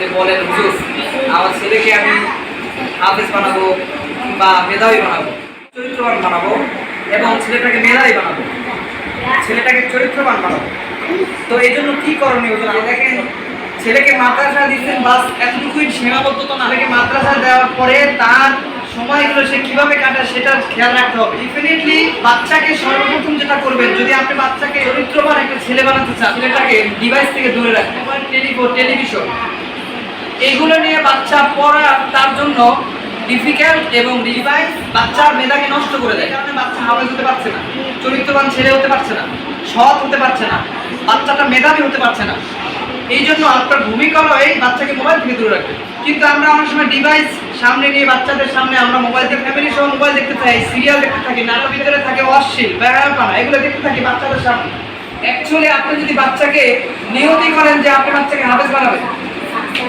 যে বলেন হুজুর আমার ছেলেকে আমি হাফেজ বানাবো বা মেধাবী বানাবো, চরিত্রবান বানাবো এবং ছেলেটাকে মেধাবী বানাবো, ছেলেটাকে চরিত্রবান বানাবো, তো এই জন্য কী করণীয় হুজুর? দেখেন, ছেলেকে মাদ্রাসা দিচ্ছেন বাস এতটুকুই সীমাবদ্ধতা না, ছেলেকে মাদ্রাসা দেওয়ার পরে তার সময়গুলো সে কিভাবে কাটায় সেটা খেয়াল রাখতে হবে। ডেফিনেটলি বাচ্চাকে সর্বপ্রথম যেটা করবেন, যদি আপনি বাচ্চাকে চরিত্রবান একটা ছেলে বানাতে চান, ছেলেটাকে ডিভাইস থেকে দূরে রাখবেন। টেলিভিশন এইগুলো নিয়ে বাচ্চা পড়া তার জন্য ডিফিকাল্ট এবং ডিভাইস বাচ্চার মেধাকে নষ্ট করে দেয়। কারণে বাচ্চা হাফেজ হতে পারছে না, চরিত্রবান ছেলে হতে পারছে না, সৎ হতে পারছে না, বাচ্চাটা মেধাবী হতে পারছে না। এই জন্য আপনার ভূমিকা হলো এই বাচ্চাকে মোবাইল থেকে দূরে রাখবে। কিন্তু আমরা অনেক সময় ডিভাইস সামনে নিয়ে বাচ্চাদের সামনে আমরা মোবাইল দেখে ফ্যামিলি সহ মোবাইল দেখতে চাই, সিরিয়াল দেখতে থাকি, নাটক ভিতরে থাকে অশ্লীল ব্যায়ামপানা, এগুলো দেখতে থাকি বাচ্চাদের সামনে। অ্যাকচুয়ালি আপনি যদি বাচ্চাকে নিয়তই করেন যে আপনি বাচ্চাকে হাফেজ বানাবেন,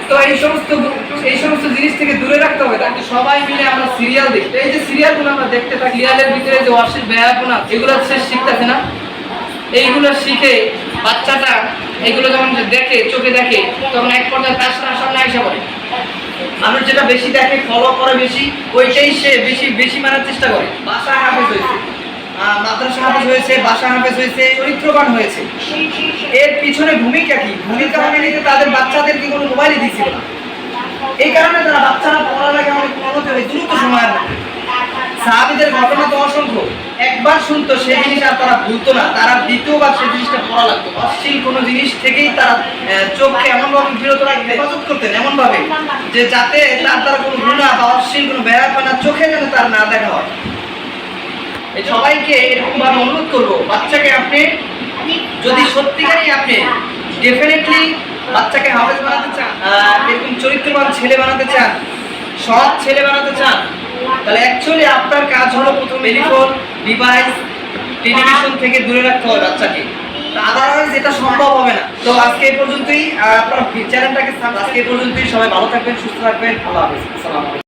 তো এই সমস্ত জিনিস থেকে দূরে রাখতে হবে। তাকে সবাই মিলে আমরা সিরিয়াল দেখি, এই যে সিরিয়ালগুলো আমরা দেখতে থাকি, সিরিয়ালের ভিতরে যে অশ্লীল ব্যায়ামপানা এগুলো সে শিখতেছে না। এইগুলো শিখে বাচ্চাটা এগুলো যখন দেখে, চোখে দেখে, তখন এক পর্যায়ে তার সামনে আইসা পড়ে। মানুষ যেটা বেশি দেখে, ফলো করে বেশি, ওইটাই সে বেশি মানার চেষ্টা করে। বাসা হাফেজ হয়েছে, মাদ্রাসা হাফেজ হয়েছে, বাসা হাফেজ হয়েছে, চরিত্রবান হয়েছে, এর পিছনে ভূমিকা কি? ভূমিকা মানে নিতে তাদের বাচ্চাদেরকে কোনো মোবাইলই দিচ্ছিল না। এই কারণে তারা বাচ্চারা পড়ালেখা অনেক উন্নতি হয় দ্রুত সময়ের মধ্যে। সাহাবীদের ঘটনা তো অসংখ্য, একবার শুনতো সেই জিনিস আর তারা ভুলতো না, তারা দ্বিতীয়বার সেই জিনিসটা পড়া লাগতো। অশ্লীল কোনো জিনিস থেকেই তারা চোখকে এমনভাবে বিরত রাখতে হেফাজত করতেন, এমনভাবে যে যাতে তার দ্বারা কোনো গুনাহ বা অশ্লীল কোনো ব্যায়ামপানা চোখে যেন তার না দেখা হয়। সবাইকে এরকমভাবে অনুরোধ করবো, বাচ্চাকে আপনি যদি সত্যিকারই আপনি ডেফিনেটলি বাচ্চাকে হাফেজ বানাতে চান, এরকম চরিত্রবান ছেলে বানাতে চান, সৎ ছেলে বানাতে চান, তাহলে অ্যাকচুয়ালি আপনার কাজ হলো প্রথম টেলিফোন, ডিভাইস, টেলিভিশন থেকে দূরে রাখতে হবে বাচ্চাকে। আদারওয়াইজ এটা সম্ভব হবে না। তো আজকে এই পর্যন্তই, আপনার চ্যানেলটাকে আজকে এই পর্যন্তই। সবাই ভালো থাকবেন, সুস্থ থাকবেন, আল্লাহ হাফেজ, আসসালামু আলাইকুম।